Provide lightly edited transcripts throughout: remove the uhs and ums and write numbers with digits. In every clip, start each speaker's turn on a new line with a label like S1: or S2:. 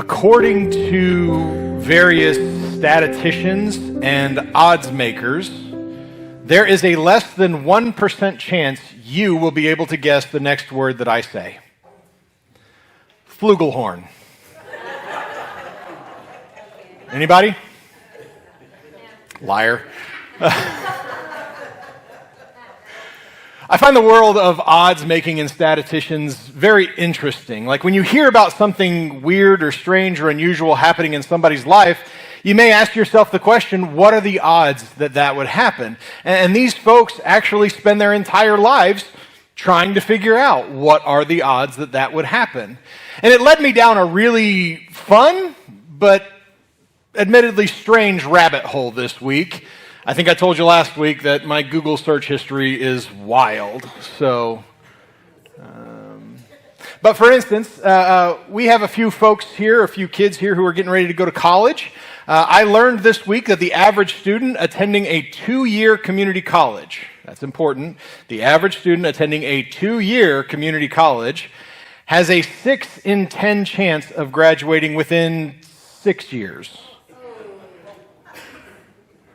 S1: According to various statisticians and odds makers, there is a less than 1% chance you will be able to guess the next word that I say. Flugelhorn. Anybody? Liar. I find the world of odds making and statisticians very interesting. Like when you hear about something weird or strange or unusual happening in somebody's life, you may ask yourself the question, what are the odds that that would happen? And these folks actually spend their entire lives trying to figure out what are the odds that that would happen. And it led me down a really fun, but admittedly strange rabbit hole this week. I think I told you last week that my Google search history is wild. But for instance, we have a few folks here, a few kids here who are getting ready to go to college. I learned this week that the average student attending a 2-year community college, that's important, the average student attending a 2-year community college has a 6 in 10 chance of graduating within 6 years.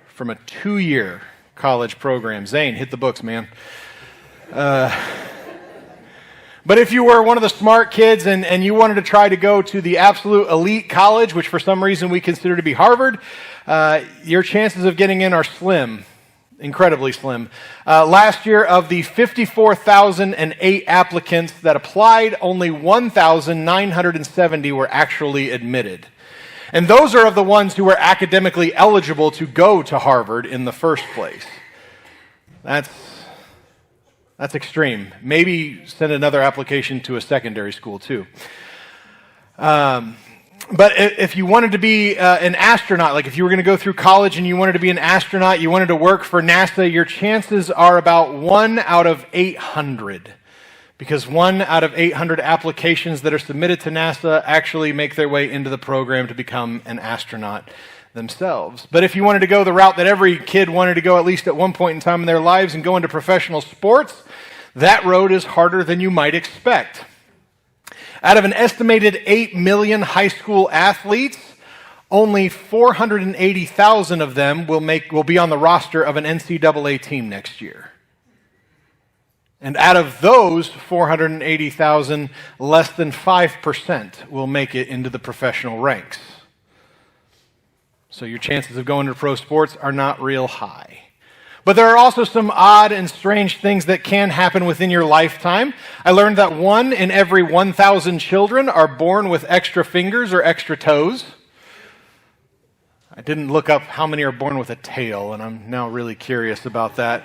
S1: From a 2-year college program. Zane, hit the books, man. But if you were one of the smart kids and you wanted to try to go to the absolute elite college, which for some reason we consider to be Harvard, your chances of getting in are slim, incredibly slim. Last year, of the 54,008 applicants that applied, only 1,970 were actually admitted. And those are of the ones who are academically eligible to go to Harvard in the first place. That's extreme. Maybe send another application to a secondary school too. But if you wanted to be an astronaut, like if you were going to go through college and you wanted to be an astronaut, you wanted to work for NASA, your chances are about 1 out of 800. Because 1 out of 800 applications that are submitted to NASA actually make their way into the program to become an astronaut themselves. But if you wanted to go the route that every kid wanted to go at least at one point in time in their lives and go into professional sports, that road is harder than you might expect. Out of an estimated 8 million high school athletes, only 480,000 of them will be on the roster of an NCAA team next year. And out of those 480,000, less than 5% will make it into the professional ranks. So your chances of going to pro sports are not real high. But there are also some odd and strange things that can happen within your lifetime. I learned that 1 in every 1,000 children are born with extra fingers or extra toes. I didn't look up how many are born with a tail, and I'm now really curious about that.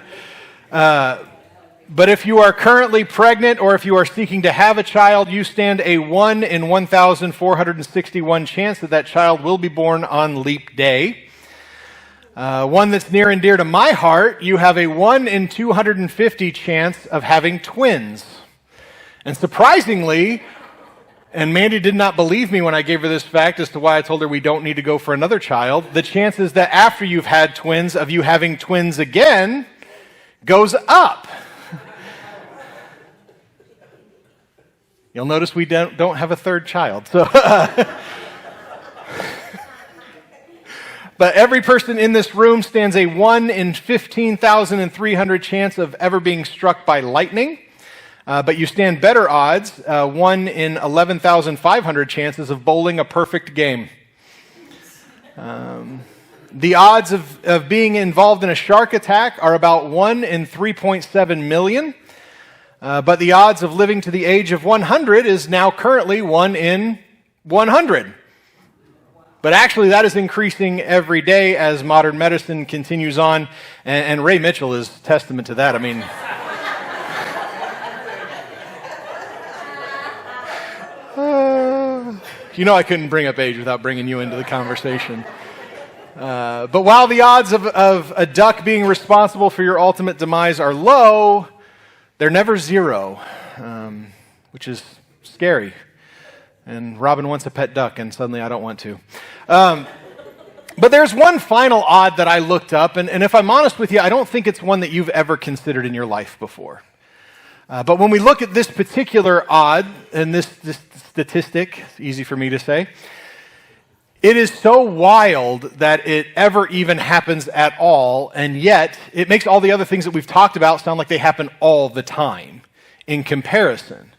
S1: But if you are currently pregnant or if you are seeking to have a child, you stand a 1 in 1,461 chance that that child will be born on leap day. One that's near and dear to my heart, you have a 1 in 250 chance of having twins. And surprisingly, and Mandy did not believe me when I gave her this fact as to why I told her we don't need to go for another child, the chances that after you've had twins of you having twins again goes up. You'll notice we don't have a third child. So, but every person in this room stands a 1 in 15,300 chance of ever being struck by lightning. But you stand better odds, 1 in 11,500 chances of bowling a perfect game. The odds of being involved in a shark attack are about 1 in 3.7 million. But the odds of living to the age of 100 is now currently 1 in 100. But actually that is increasing every day as modern medicine continues on, and Ray Mitchell is testament to that. I mean, you know I couldn't bring up age without bringing you into the conversation. But while the odds of a duck being responsible for your ultimate demise are low, they're never zero, which is scary. And Robin wants a pet duck, and suddenly I don't want to. But there's one final odd that I looked up, and if I'm honest with you, I don't think it's one that you've ever considered in your life before. But when we look at this particular odd, and this statistic, it's easy for me to say, It is so wild that it ever even happens at all, and yet it makes all the other things that we've talked about sound like they happen all the time in comparison.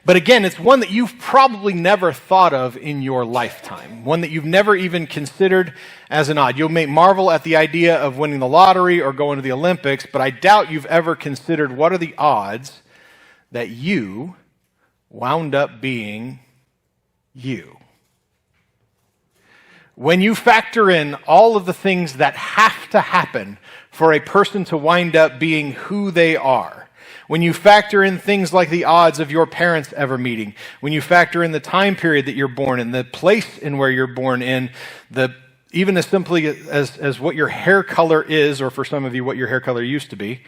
S1: But again, it's one that you've probably never thought of in your lifetime, one that you've never even considered as an odd. You may marvel at the idea of winning the lottery or going to the Olympics, but I doubt you've ever considered what are the odds that you wound up being you. When you factor in all of the things that have to happen for a person to wind up being who they are, when you factor in things like the odds of your parents ever meeting, when you factor in the time period that you're born in, the place in where you're born in, even as simply as what your hair color is, or for some of you, what your hair color used to be.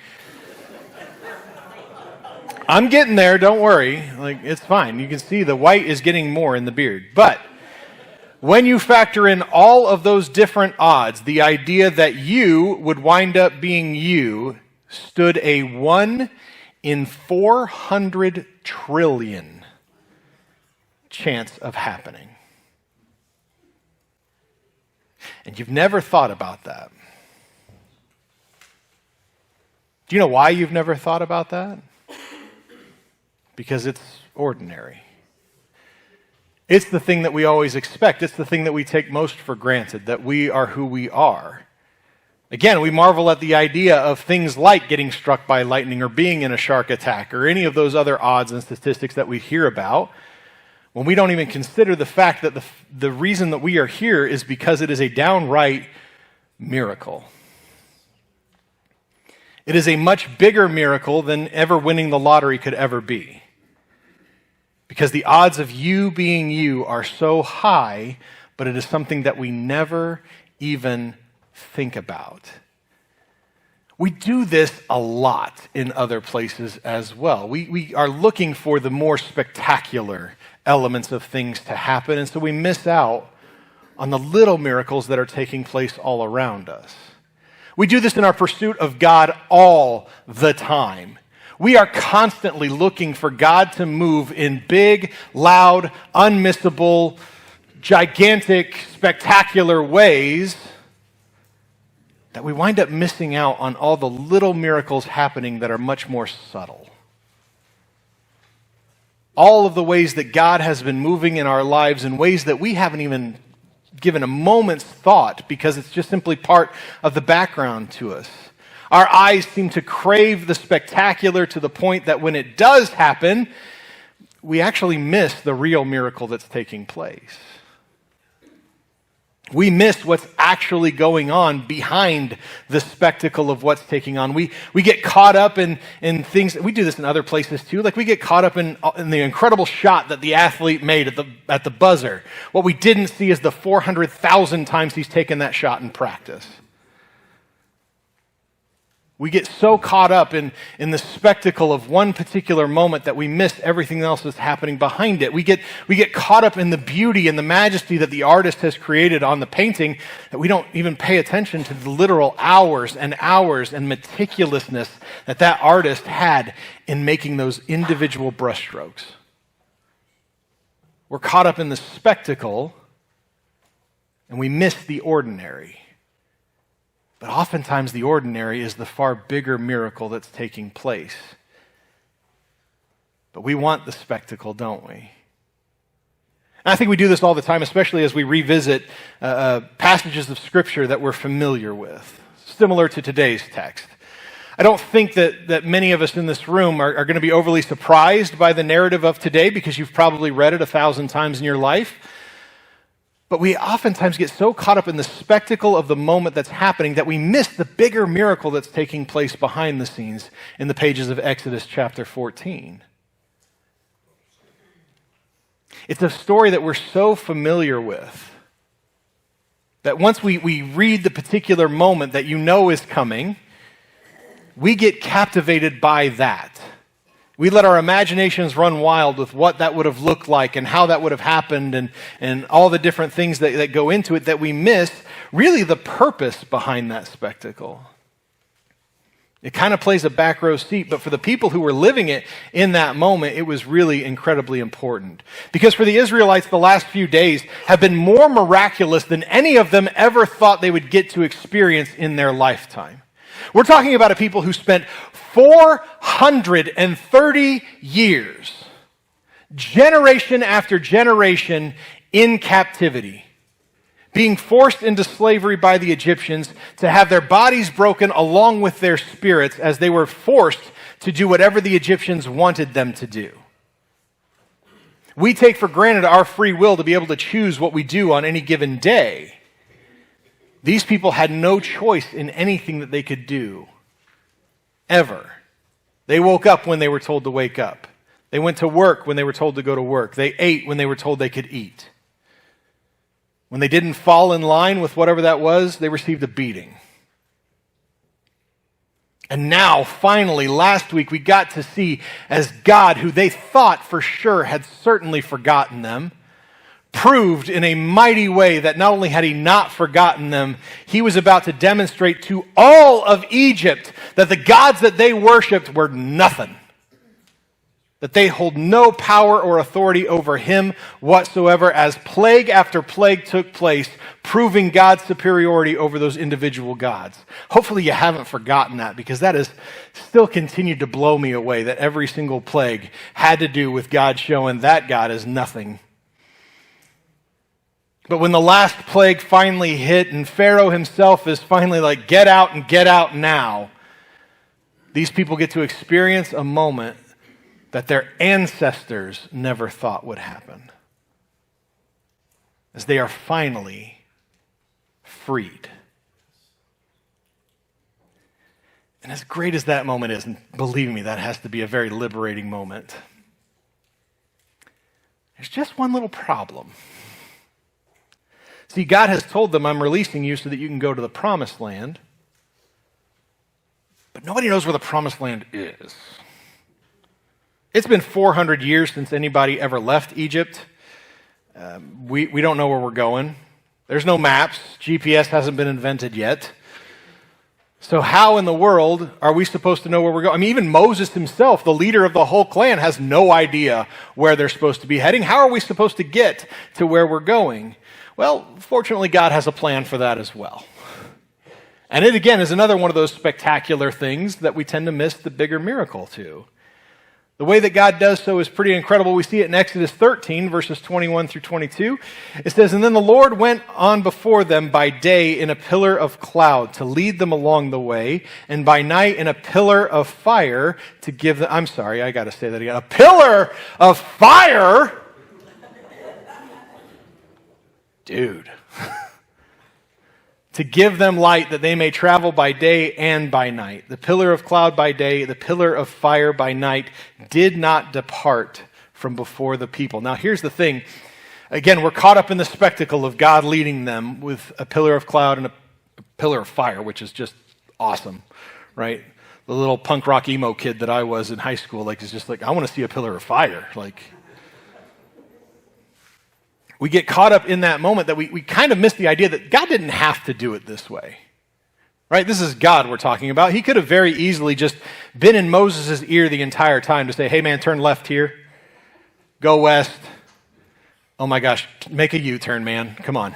S1: I'm getting there, don't worry. It's fine. You can see the white is getting more in the beard. But when you factor in all of those different odds, the idea that you would wind up being you stood a 1 in 400 trillion chance of happening. And you've never thought about that. Do you know why you've never thought about that? Because it's ordinary. It's the thing that we always expect. It's the thing that we take most for granted, that we are who we are. Again, we marvel at the idea of things like getting struck by lightning or being in a shark attack or any of those other odds and statistics that we hear about, when we don't even consider the fact that the reason that we are here is because it is a downright miracle. It is a much bigger miracle than ever winning the lottery could ever be. Because the odds of you being you are so high, but it is something that we never even think about. We do this a lot in other places as well. We are looking for the more spectacular elements of things to happen, and so we miss out on the little miracles that are taking place all around us. We do this in our pursuit of God all the time. We are constantly looking for God to move in big, loud, unmissable, gigantic, spectacular ways that we wind up missing out on all the little miracles happening that are much more subtle. All of the ways that God has been moving in our lives in ways that we haven't even given a moment's thought because it's just simply part of the background to us. Our eyes seem to crave the spectacular to the point that when it does happen, we actually miss the real miracle that's taking place. We miss what's actually going on behind the spectacle of what's taking on. We get caught up in things. We do this in other places too. Like we get caught up in the incredible shot that the athlete made at the buzzer. What we didn't see is the 400,000 times he's taken that shot in practice. We get so caught up in the spectacle of one particular moment that we miss everything else that's happening behind it. We get caught up in the beauty and the majesty that the artist has created on the painting that we don't even pay attention to the literal hours and hours and meticulousness that artist had in making those individual brushstrokes. We're caught up in the spectacle and we miss the ordinary. But oftentimes the ordinary is the far bigger miracle that's taking place. But we want the spectacle, don't we? And I think we do this all the time, especially as we revisit passages of Scripture that we're familiar with, similar to today's text. I don't think that many of us in this room are going to be overly surprised by the narrative of today because you've probably read it 1,000 times in your life. But we oftentimes get so caught up in the spectacle of the moment that's happening that we miss the bigger miracle that's taking place behind the scenes in the pages of Exodus chapter 14. It's a story that we're so familiar with that once we read the particular moment that you know is coming, we get captivated by that. We let our imaginations run wild with what that would have looked like and how that would have happened and all the different things that go into it that we miss really the purpose behind that spectacle. It kind of plays a back row seat, but for the people who were living it in that moment, it was really incredibly important. Because for the Israelites, the last few days have been more miraculous than any of them ever thought they would get to experience in their lifetime. We're talking about a people who spent 430 years, generation after generation, in captivity, being forced into slavery by the Egyptians, to have their bodies broken along with their spirits as they were forced to do whatever the Egyptians wanted them to do. We take for granted our free will to be able to choose what we do on any given day. These people had no choice in anything that they could do, ever. They woke up when they were told to wake up. They went to work when they were told to go to work. They ate when they were told they could eat. When they didn't fall in line with whatever that was, they received a beating. And now, finally, last week, we got to see as God, who they thought for sure had certainly forgotten them, proved in a mighty way that not only had he not forgotten them, he was about to demonstrate to all of Egypt that the gods that they worshiped were nothing. That they hold no power or authority over him whatsoever, as plague after plague took place, proving God's superiority over those individual gods. Hopefully you haven't forgotten that, because that has still continued to blow me away, that every single plague had to do with God showing that God is nothing. But when the last plague finally hit and Pharaoh himself is finally like, get out and get out now, these people get to experience a moment that their ancestors never thought would happen, as they are finally freed. And as great as that moment is, and believe me, that has to be a very liberating moment, there's just one little problem. See, God has told them, I'm releasing you so that you can go to the promised land, but nobody knows where the promised land is. It's been 400 years since anybody ever left Egypt. We don't know where we're going. There's no maps. GPS hasn't been invented yet. So how in the world are we supposed to know where we're going? I mean, even Moses himself, the leader of the whole clan, has no idea where they're supposed to be heading. How are we supposed to get to where we're going? Well, fortunately, God has a plan for that as well. And it, again, is another one of those spectacular things that we tend to miss the bigger miracle to. The way that God does so is pretty incredible. We see it in Exodus 13, verses 21 through 22. It says, And then the Lord went on before them by day in a pillar of cloud to lead them along the way, and by night in a pillar of fire to give them... I'm sorry, I got to say that again. A pillar of fire? Dude. To give them light that they may travel by day and by night. The pillar of cloud by day, the pillar of fire by night did not depart from before the people. Now here's the thing. Again, we're caught up in the spectacle of God leading them with a pillar of cloud and a pillar of fire, which is just awesome, right? The little punk rock emo kid that I was in high school, is just like, I want to see a pillar of fire. We get caught up in that moment that we kind of miss the idea that God didn't have to do it this way. Right? This is God we're talking about. He could have very easily just been in Moses' ear the entire time to say, hey man, turn left here. Go west. Oh my gosh, make a U-turn, man. Come on.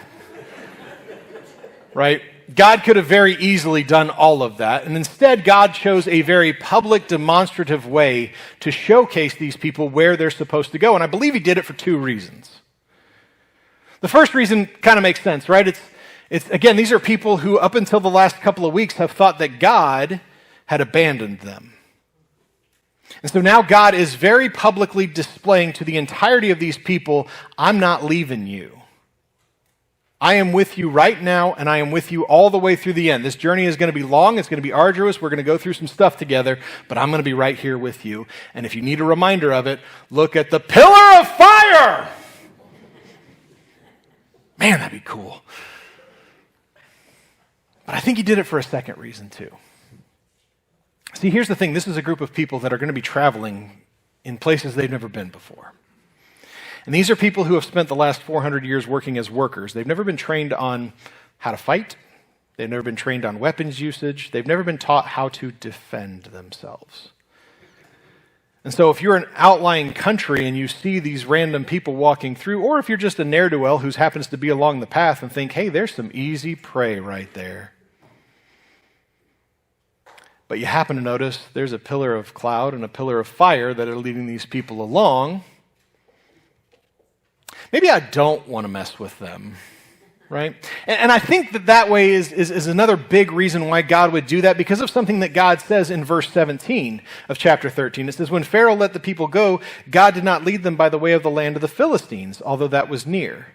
S1: Right? God could have very easily done all of that. And instead, God chose a very public, demonstrative way to showcase these people where they're supposed to go. And I believe he did it for two reasons. The first reason kind of makes sense, right? It's again, these are people who up until the last couple of weeks have thought that God had abandoned them. And so now God is very publicly displaying to the entirety of these people, I'm not leaving you. I am with you right now, and I am with you all the way through the end. This journey is going to be long, it's going to be arduous, we're going to go through some stuff together, but I'm going to be right here with you. And if you need a reminder of it, look at the pillar of fire! Man, that'd be cool. But I think he did it for a second reason too. See, here's the thing. This is a group of people that are going to be traveling in places they've never been before. And these are people who have spent the last 400 years working as workers. They've never been trained on how to fight, They've never been trained on weapons usage. They've never been taught how to defend themselves. And so if you're an outlying country and you see these random people walking through, or if you're just a ne'er-do-well who happens to be along the path and think, hey, there's some easy prey right there. But you happen to notice there's a pillar of cloud and a pillar of fire that are leading these people along. Maybe I don't want to mess with them, right? And I think that way is another big reason why God would do that, because of something that God says in verse 17 of chapter 13. It says, when Pharaoh let the people go, God did not lead them by the way of the land of the Philistines, although that was near.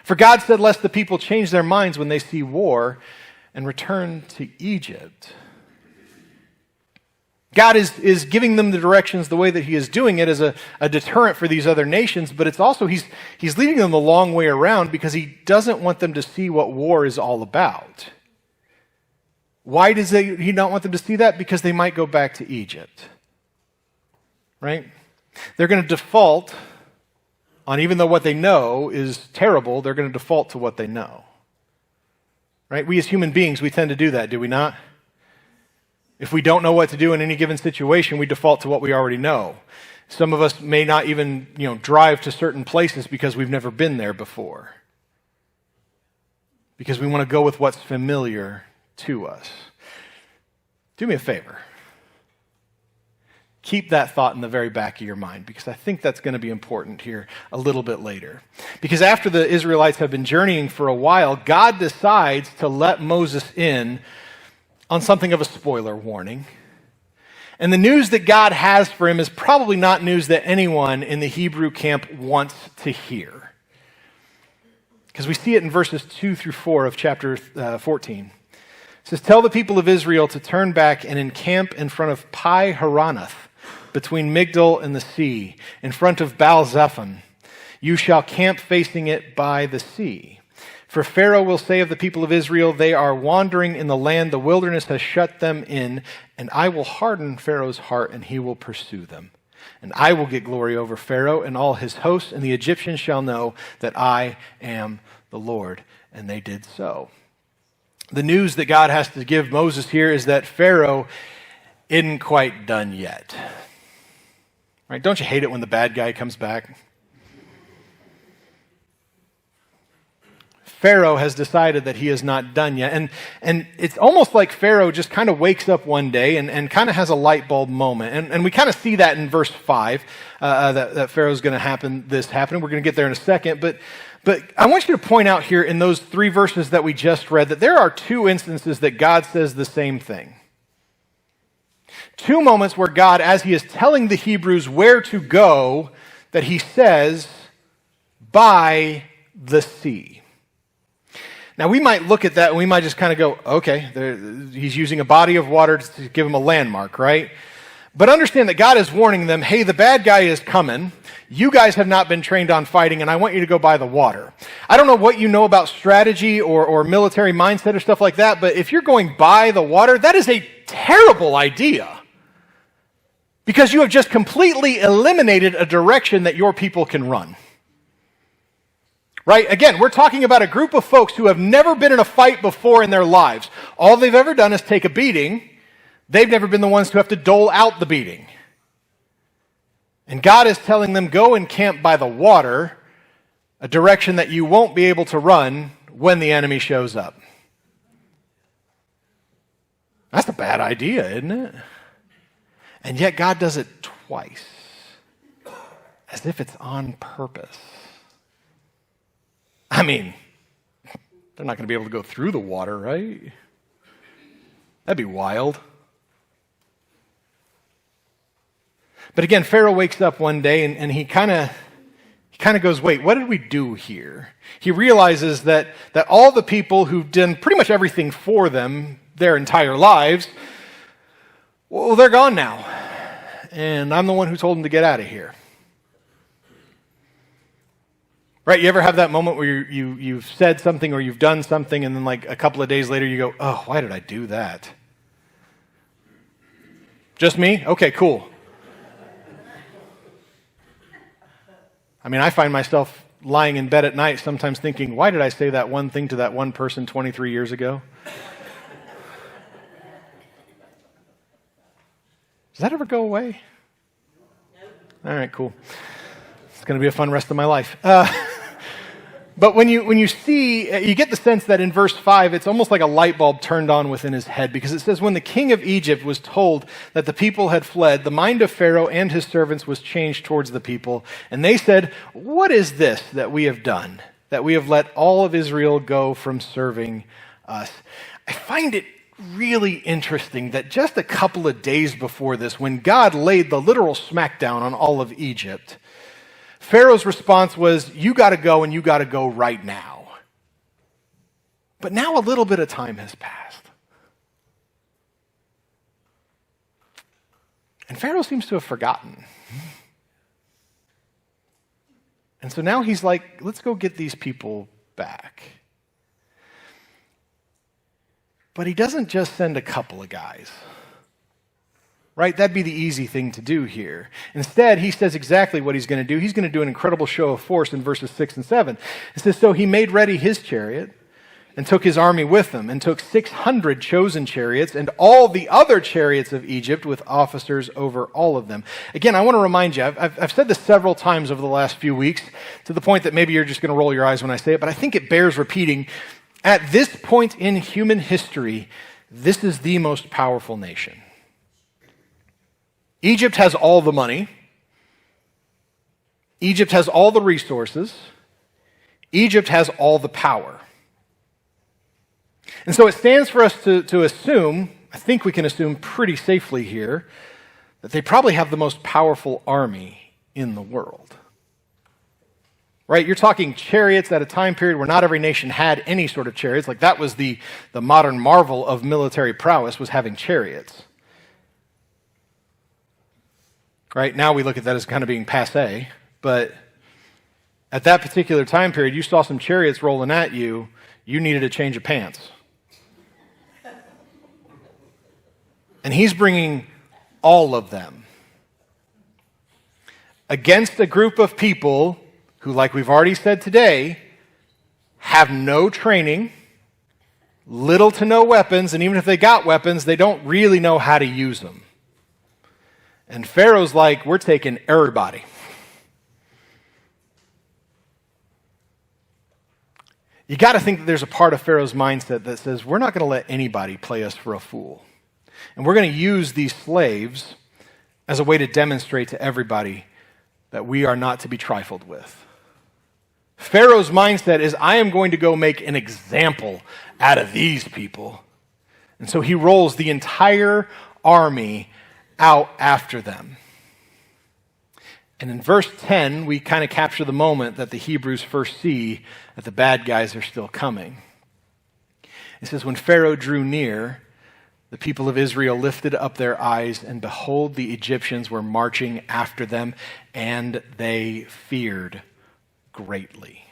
S1: For God said, lest the people change their minds when they see war and return to Egypt. God is giving them the directions the way that he is doing it as a deterrent for these other nations, but it's also, he's leading them the long way around because he doesn't want them to see what war is all about. Why does he not want them to see that? Because they might go back to Egypt, right? They're going to default on, even though what they know is terrible, they're going to default to what they know, right? We as human beings, we tend to do that, do we not? If we don't know what to do in any given situation, we default to what we already know. Some of us may not even, drive to certain places because we've never been there before. Because we want to go with what's familiar to us. Do me a favor. Keep that thought in the very back of your mind, because I think that's going to be important here a little bit later. Because after the Israelites have been journeying for a while, God decides to let Moses in on something of a spoiler warning. And the news that God has for him is probably not news that anyone in the Hebrew camp wants to hear. Because we see it in verses 2 through 4 of chapter 14. It says, tell the people of Israel to turn back and encamp in front of Pi Haranoth, between Migdol and the sea, in front of Baal Zephon. You shall camp facing it by the sea. For Pharaoh will say of the people of Israel, they are wandering in the land, the wilderness has shut them in, and I will harden Pharaoh's heart, and he will pursue them. And I will get glory over Pharaoh and all his hosts, and the Egyptians shall know that I am the Lord. And they did so. The news that God has to give Moses here is that Pharaoh isn't quite done yet. Right? Don't you hate it when the bad guy comes back? Pharaoh has decided that he is not done yet. And it's almost like Pharaoh just kind of wakes up one day and kind of has a light bulb moment. And we kind of see that in verse 5, that Pharaoh's going to happen. We're going to get there in a second. But I want you to point out here in those 3 verses that we just read that there are 2 instances that God says the same thing. 2 moments where God, as he is telling the Hebrews where to go, that he says, by the sea. Now, we might look at that and we might just kind of go, okay, he's using a body of water to give him a landmark, right? But understand that God is warning them, hey, the bad guy is coming. You guys have not been trained on fighting, and I want you to go by the water. I don't know what you know about strategy or military mindset or stuff like that, but if you're going by the water, that is a terrible idea. Because you have just completely eliminated a direction that your people can run. Right? Again, we're talking about a group of folks who have never been in a fight before in their lives. All they've ever done is take a beating. They've never been the ones who have to dole out the beating. And God is telling them, go and camp by the water, a direction that you won't be able to run when the enemy shows up. That's a bad idea, isn't it? And yet God does it twice, as if it's on purpose. I mean, they're not going to be able to go through the water, right? That'd be wild. But again, Pharaoh wakes up one day and he kind of goes, wait, what did we do here? He realizes that all the people who've done pretty much everything for them their entire lives, well, they're gone now. And I'm the one who told them to get out of here. Right, you ever have that moment where you've said something or you've done something and then like a couple of days later you go, oh, why did I do that? Just me? Okay, cool. I mean, I find myself lying in bed at night sometimes thinking, why did I say that one thing to that one person 23 years ago? Does that ever go away? All right, cool. It's going to be a fun rest of my life. But when you see, you get the sense that in verse 5, it's almost like a light bulb turned on within his head, because it says, when the king of Egypt was told that the people had fled, the mind of Pharaoh and his servants was changed towards the people, and they said, what is this that we have done, that we have let all of Israel go from serving us? I find it really interesting that just a couple of days before this, when God laid the literal smackdown on all of Egypt, Pharaoh's response was, you got to go, and you got to go right now. But now a little bit of time has passed. And Pharaoh seems to have forgotten. And so now he's like, let's go get these people back. But he doesn't just send a couple of guys. Right? That'd be the easy thing to do here. Instead, he says exactly what he's going to do. He's going to do an incredible show of force in verses 6 and 7. It says, so he made ready his chariot and took his army with him and took 600 chosen chariots and all the other chariots of Egypt with officers over all of them. Again, I want to remind you, I've said this several times over the last few weeks to the point that maybe you're just going to roll your eyes when I say it, but I think it bears repeating. At this point in human history, this is the most powerful nation. Egypt has all the money. Egypt has all the resources. Egypt has all the power. And so it stands for us to assume, I think we can assume pretty safely here, that they probably have the most powerful army in the world. Right? You're talking chariots at a time period where not every nation had any sort of chariots. Like that was the modern marvel of military prowess, was having chariots. Right? Now we look at that as kind of being passé, but at that particular time period, you saw some chariots rolling at you, you needed a change of pants. And he's bringing all of them against a group of people who, like we've already said today, have no training, little to no weapons, and even if they got weapons, they don't really know how to use them. And Pharaoh's like, we're taking everybody. You got to think that there's a part of Pharaoh's mindset that says, we're not going to let anybody play us for a fool. And we're going to use these slaves as a way to demonstrate to everybody that we are not to be trifled with. Pharaoh's mindset is, I am going to go make an example out of these people. And so he rolls the entire army out after them. And in verse 10, we kind of capture the moment that the Hebrews first see that the bad guys are still coming. It says, when Pharaoh drew near, the people of Israel lifted up their eyes, and behold, the Egyptians were marching after them, and they feared greatly.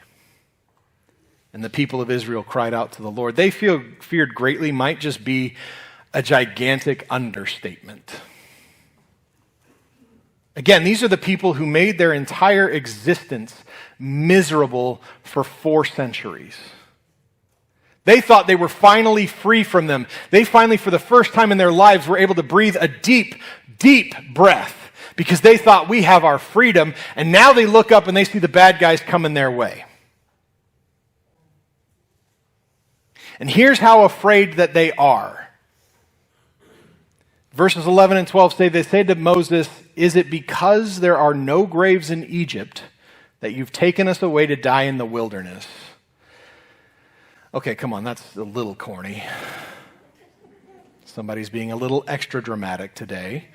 S1: And the people of Israel cried out to the Lord. They feared greatly might just be a gigantic understatement. Again, these are the people who made their entire existence miserable for 4 centuries. They thought they were finally free from them. They finally, for the first time in their lives, were able to breathe a deep, deep breath because they thought we have our freedom, and now they look up and they see the bad guys coming their way. And here's how afraid that they are. Verses 11 and 12 say, they say to Moses, is it because there are no graves in Egypt that you've taken us away to die in the wilderness? Okay, come on, that's a little corny. Somebody's being a little extra dramatic today.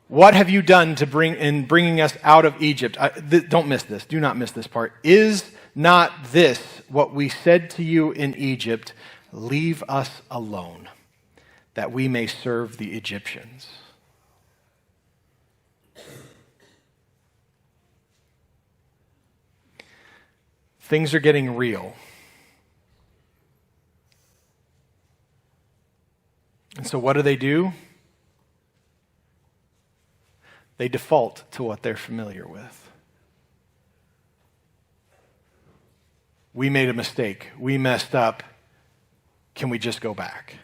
S1: What have you done to bringing us out of Egypt? Don't miss this. Do not miss this part. Is not this what we said to you in Egypt? Leave us alone, that we may serve the Egyptians. Things are getting real. And so what do? They default to what they're familiar with. We made a mistake. We messed up. Can we just go back?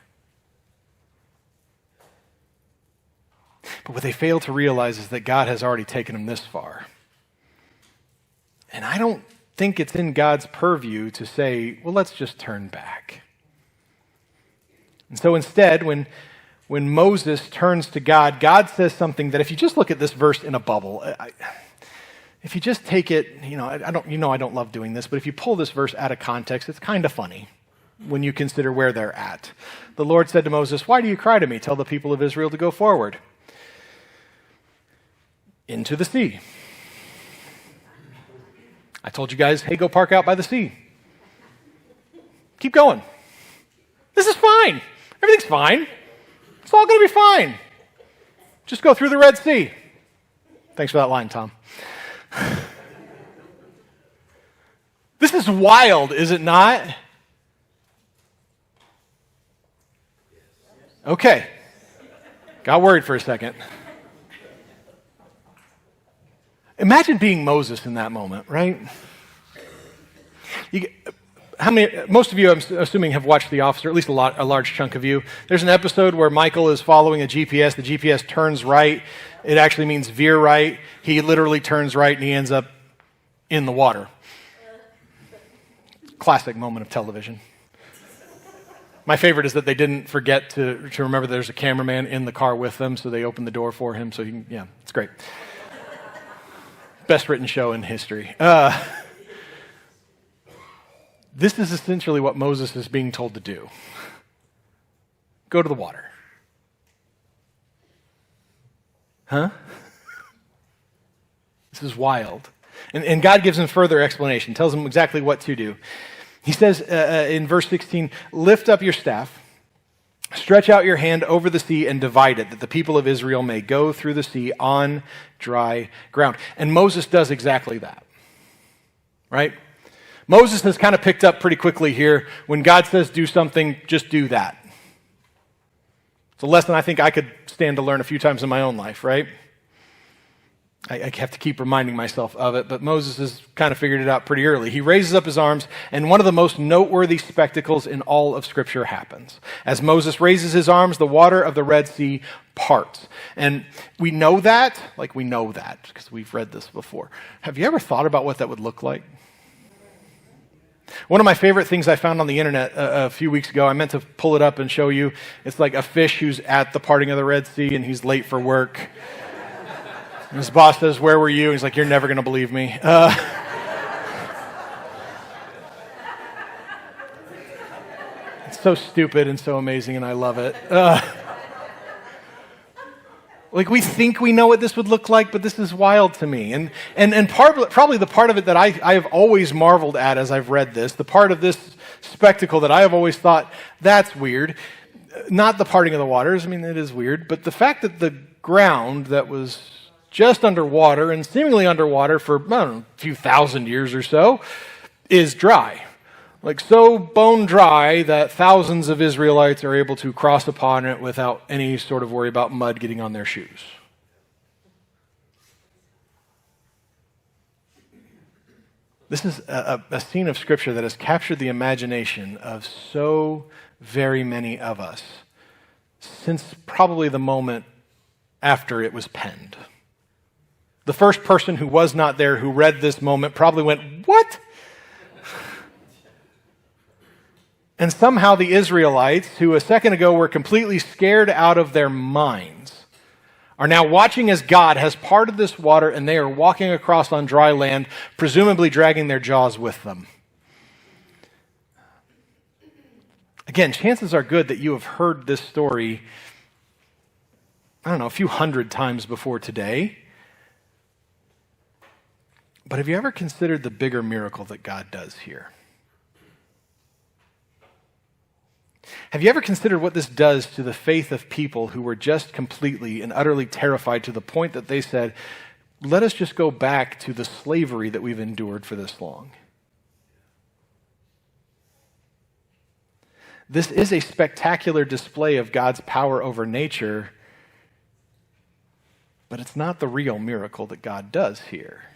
S1: But what they fail to realize is that God has already taken them this far. And I don't think it's in God's purview to say, well, let's just turn back. And so instead, when Moses turns to God, God says something that if you just look at this verse in a bubble, if you just take it, I don't love doing this, but if you pull this verse out of context, it's kind of funny when you consider where they're at. The Lord said to Moses, "Why do you cry to me? Tell the people of Israel to go forward into the sea." I told you guys, hey, go park out by the sea. Keep going. This is fine. Everything's fine. It's all going to be fine. Just go through the Red Sea. Thanks for that line, Tom. This is wild, is it not? Okay. Got worried for a second. Imagine being Moses in that moment, right? Most of you, I'm assuming, have watched The Office, or at least a large chunk of you. There's an episode where Michael is following a GPS. The GPS turns right. It actually means veer right. He literally turns right and he ends up in the water. Classic moment of television. My favorite is that they didn't forget to remember there's a cameraman in the car with them, so they opened the door for him. So it's great. Best written show in history. This is essentially what Moses is being told to do. Go to the water. Huh? This is wild. And God gives him further explanation, tells him exactly what to do. He says in verse 16, "Lift up your staff, stretch out your hand over the sea and divide it, that the people of Israel may go through the sea on dry ground." And Moses does exactly that, right? Moses has kind of picked up pretty quickly here. When God says do something, just do that. It's a lesson I think I could stand to learn a few times in my own life, right? I have to keep reminding myself of it, but Moses has kind of figured it out pretty early. He raises up his arms, and one of the most noteworthy spectacles in all of Scripture happens. As Moses raises his arms, the water of the Red Sea parts. And we know that because we've read this before. Have you ever thought about what that would look like? One of my favorite things I found on the internet a few weeks ago, I meant to pull it up and show you. It's like a fish who's at the parting of the Red Sea, and he's late for work. And his boss says, "Where were you?" And he's like, "You're never going to believe me." It's so stupid and so amazing, and I love it. Like, we think we know what this would look like, but this is wild to me. And probably the part of it that I have always marveled at as I've read this, the part of this spectacle that I have always thought, that's weird. Not the parting of the waters, I mean, it is weird, but the fact that the ground that was just underwater and seemingly underwater for, a few thousand years or so, is dry. Like, so bone dry that thousands of Israelites are able to cross upon it without any sort of worry about mud getting on their shoes. This is a scene of Scripture that has captured the imagination of so very many of us since probably the moment after it was penned. The first person who was not there who read this moment probably went, "What?" And somehow the Israelites, who a second ago were completely scared out of their minds, are now watching as God has parted this water and they are walking across on dry land, presumably dragging their jaws with them. Again, chances are good that you have heard this story, a few hundred times before today. But have you ever considered the bigger miracle that God does here? Have you ever considered what this does to the faith of people who were just completely and utterly terrified to the point that they said, "Let us just go back to the slavery that we've endured for this long"? This is a spectacular display of God's power over nature, but it's not the real miracle that God does here.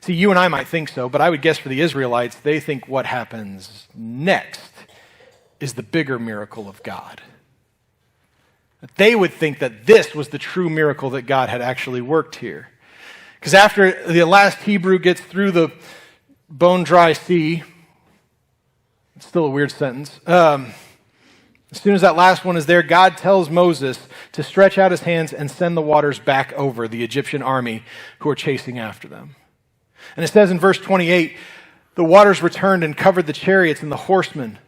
S1: See, you and I might think so, but I would guess for the Israelites, they think what happens next is the bigger miracle of God. That they would think that this was the true miracle that God had actually worked here. Because after the last Hebrew gets through the bone-dry sea, it's still a weird sentence, as soon as that last one is there, God tells Moses to stretch out his hands and send the waters back over the Egyptian army who are chasing after them. And it says in verse 28, the waters returned and covered the chariots and the horsemen,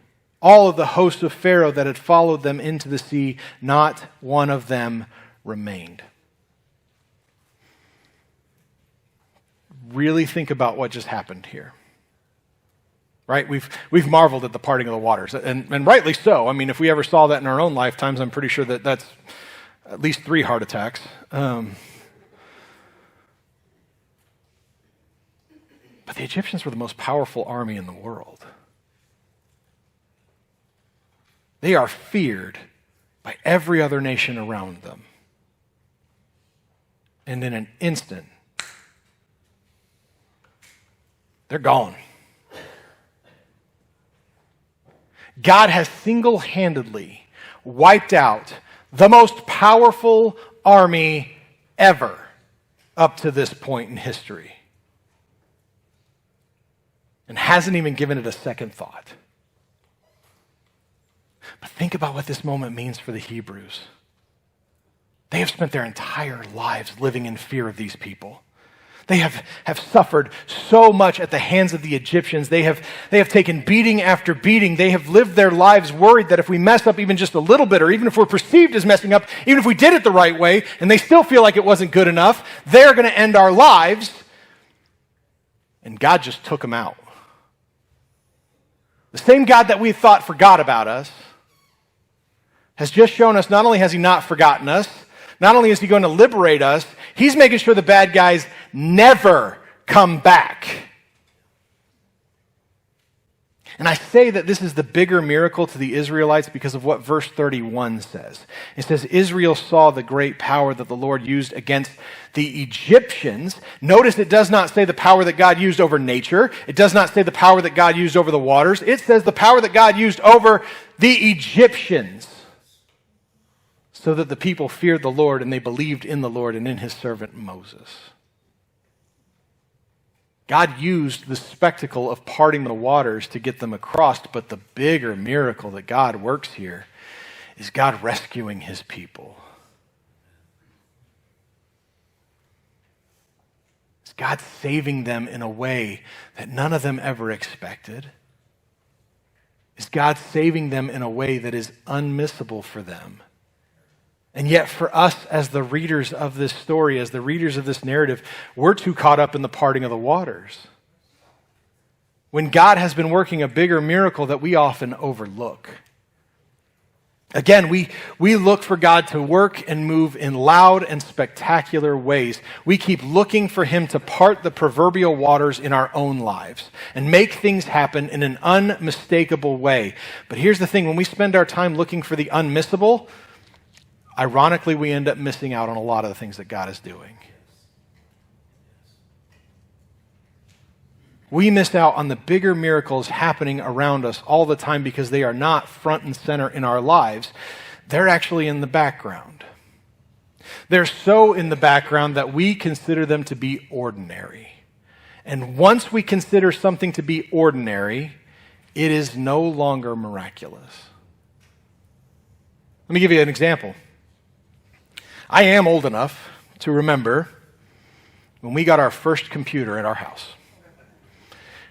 S1: all of the hosts of Pharaoh that had followed them into the sea. Not one of them remained. Really think about what just happened here. Right? We've marveled at the parting of the waters, and rightly so. I mean, if we ever saw that in our own lifetimes, I'm pretty sure that that's at least 3 heart attacks. But the Egyptians were the most powerful army in the world. They are feared by every other nation around them. And in an instant, they're gone. God has single-handedly wiped out the most powerful army ever up to this point in history, and hasn't even given it a second thought. But think about what this moment means for the Hebrews. They have spent their entire lives living in fear of these people. They have suffered so much at the hands of the Egyptians. They have taken beating after beating. They have lived their lives worried that if we mess up even just a little bit, or even if we're perceived as messing up, even if we did it the right way, and they still feel like it wasn't good enough, they're going to end our lives. And God just took them out. The same God that we thought forgot about us has just shown us not only has he not forgotten us, not only is he going to liberate us, he's making sure the bad guys never come back. And I say that this is the bigger miracle to the Israelites because of what verse 31 says. It says, Israel saw the great power that the Lord used against the Egyptians. Notice it does not say the power that God used over nature. It does not say the power that God used over the waters. It says the power that God used over the Egyptians, so that the people feared the Lord and they believed in the Lord and in his servant Moses. God used the spectacle of parting the waters to get them across, but the bigger miracle that God works here is God rescuing his people. It's God saving them in a way that none of them ever expected. It's God saving them in a way that is unmissable for them. And yet for us as the readers of this story, as the readers of this narrative, we're too caught up in the parting of the waters, when God has been working a bigger miracle that we often overlook. Again, we look for God to work and move in loud and spectacular ways. We keep looking for him to part the proverbial waters in our own lives and make things happen in an unmistakable way. But here's the thing, when we spend our time looking for the unmissable, ironically, we end up missing out on a lot of the things that God is doing. We miss out on the bigger miracles happening around us all the time because they are not front and center in our lives. They're actually in the background. They're so in the background that we consider them to be ordinary. And once we consider something to be ordinary, it is no longer miraculous. Let me give you an example. I am old enough to remember when we got our first computer at our house.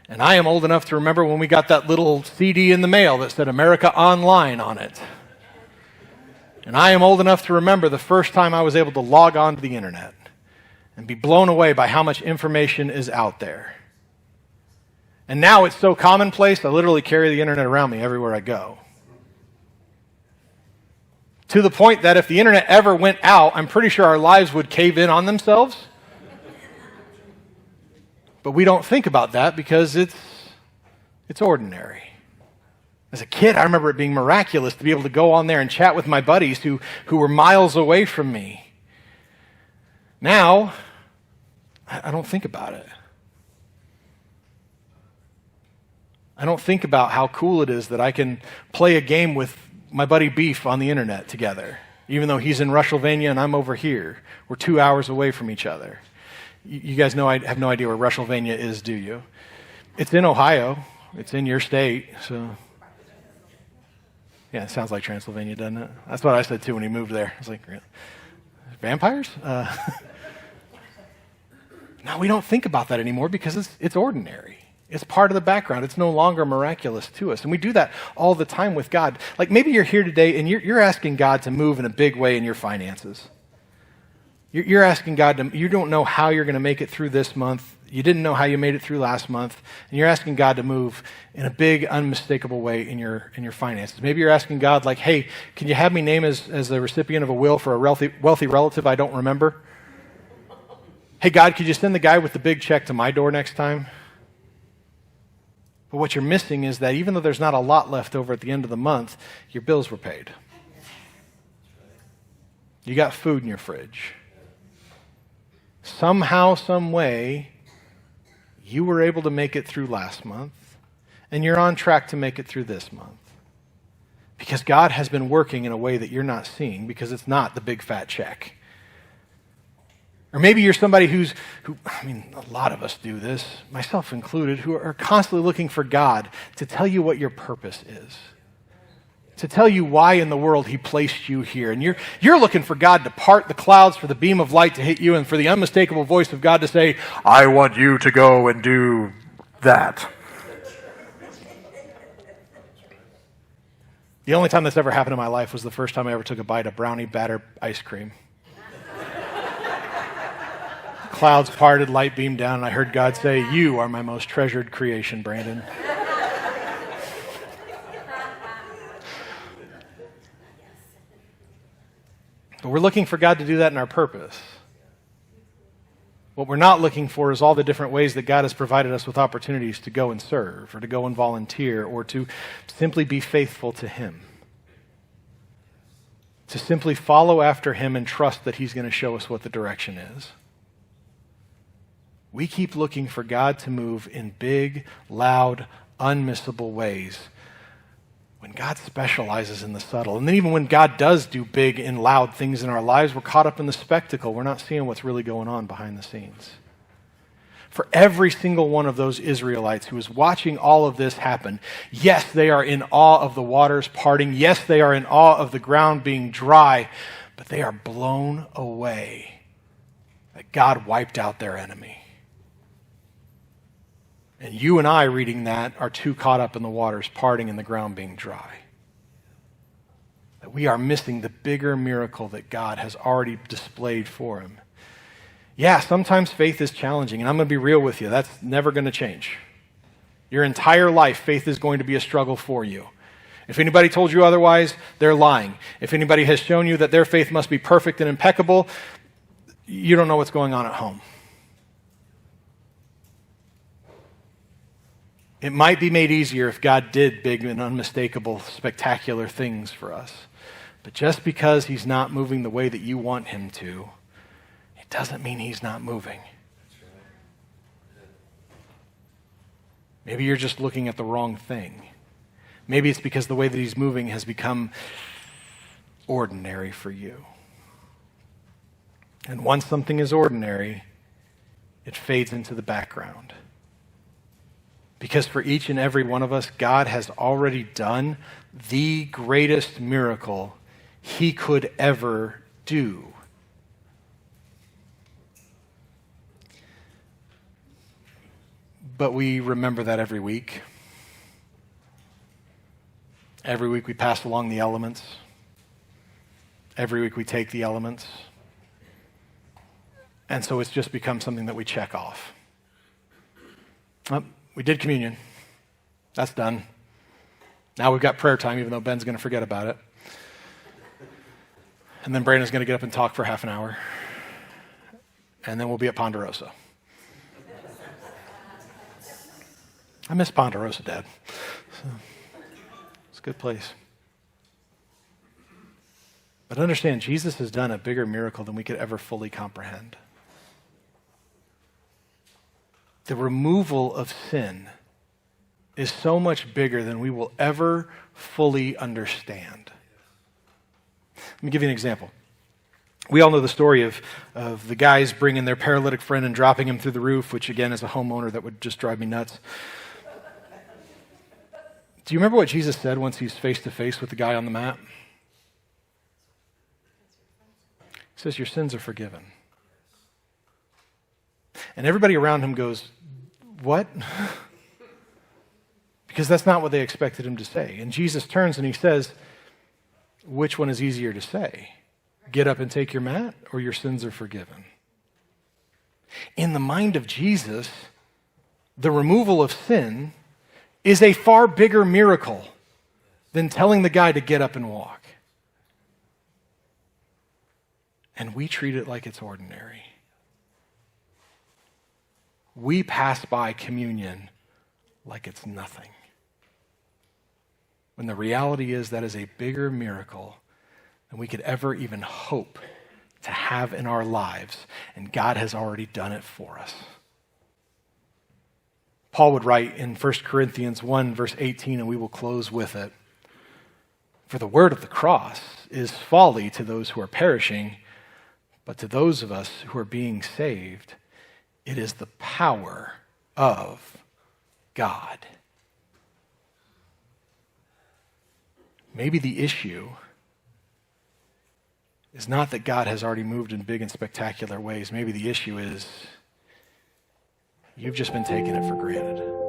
S1: And I am old enough to remember when we got that little CD in the mail that said America Online on it. And I am old enough to remember the first time I was able to log on to the internet and be blown away by how much information is out there. And now it's so commonplace, I literally carry the internet around me everywhere I go. To the point that if the internet ever went out, I'm pretty sure our lives would cave in on themselves. But we don't think about that because it's ordinary. As a kid, I remember it being miraculous to be able to go on there and chat with my buddies who were miles away from me. Now, I don't think about it. I don't think about how cool it is that I can play a game with my buddy Beef on the internet together. even though he's in Rushsylvania and I'm over here. We're 2 hours away from each other. You guys know I have no idea where Rushsylvania is, do you? It's in Ohio. It's in your state, so... Yeah, it sounds like Transylvania, doesn't it? That's what I said, too, when he moved there. I was like, really? Vampires? No, we don't think about that anymore because it's ordinary. It's part of the background. It's no longer miraculous to us. And we do that all the time with God. Like maybe you're here today and you're asking God to move in a big way in your finances. You're asking God to, you don't know how you're going to make it through this month. You didn't know how you made it through last month. And you're asking God to move in a big, unmistakable way in your finances. Maybe you're asking God like, hey, can you have me name as the recipient of a will for a wealthy relative I don't remember? Hey, God, could you send the guy with the big check to my door next time? But what you're missing is that even though there's not a lot left over at the end of the month, your bills were paid. You got food in your fridge. Somehow, some way, you were able to make it through last month, and you're on track to make it through this month. Because God has been working in a way that you're not seeing because it's not the big fat check. Or maybe you're somebody who, a lot of us do this, myself included, who are constantly looking for God to tell you what your purpose is. To tell you why in the world he placed you here. And you're looking for God to part the clouds for the beam of light to hit you and for the unmistakable voice of God to say, I want you to go and do that. The only time that's ever happened in my life was the first time I ever took a bite of brownie batter ice cream. Clouds parted, light beamed down, and I heard God say, you are my most treasured creation, Brandon. But we're looking for God to do that in our purpose. What we're not looking for is all the different ways that God has provided us with opportunities to go and serve, or to go and volunteer, or to simply be faithful to him. To simply follow after him and trust that he's going to show us what the direction is. We keep looking for God to move in big, loud, unmissable ways when God specializes in the subtle. And then even when God does do big and loud things in our lives, we're caught up in the spectacle. We're not seeing what's really going on behind the scenes. For every single one of those Israelites who is watching all of this happen, yes, they are in awe of the waters parting. Yes, they are in awe of the ground being dry, but they are blown away that God wiped out their enemy. And you and I reading that are too caught up in the waters parting and the ground being dry. That we are missing the bigger miracle that God has already displayed for him. Yeah, sometimes faith is challenging, and I'm going to be real with you. That's never going to change. Your entire life, faith is going to be a struggle for you. If anybody told you otherwise, they're lying. If anybody has shown you that their faith must be perfect and impeccable, you don't know what's going on at home. It might be made easier if God did big and unmistakable, spectacular things for us. But just because he's not moving the way that you want him to, it doesn't mean he's not moving. Maybe you're just looking at the wrong thing. Maybe it's because the way that he's moving has become ordinary for you. And once something is ordinary, it fades into the background. Because for each and every one of us, God has already done the greatest miracle he could ever do. But we remember that every week. Every week we pass along the elements. Every week we take the elements. And so it's just become something that we check off. We did communion. That's done. Now we've got prayer time, even though Ben's going to forget about it. And then Brandon's going to get up and talk for half an hour. And then we'll be at Ponderosa. I miss Ponderosa, Dad. So, it's a good place. But understand, Jesus has done a bigger miracle than we could ever fully comprehend. The removal of sin is so much bigger than we will ever fully understand. Let me give you an example. We all know the story of the guys bringing their paralytic friend and dropping him through the roof, which again, as a homeowner, that would just drive me nuts. Do you remember what Jesus said once he's face to face with the guy on the mat? He says, your sins are forgiven. And everybody around him goes, what? Because that's not what they expected him to say. And Jesus turns and he says, which one is easier to say? Get up and take your mat, or your sins are forgiven? In the mind of Jesus, the removal of sin is a far bigger miracle than telling the guy to get up and walk. And we treat it like it's ordinary. We pass by communion like it's nothing. When the reality is that is a bigger miracle than we could ever even hope to have in our lives, and God has already done it for us. Paul would write in 1 Corinthians 1, verse 18, and we will close with it. For the word of the cross is folly to those who are perishing, but to those of us who are being saved, it is the power of God. Maybe the issue is not that God has already moved in big and spectacular ways. Maybe the issue is you've just been taking it for granted.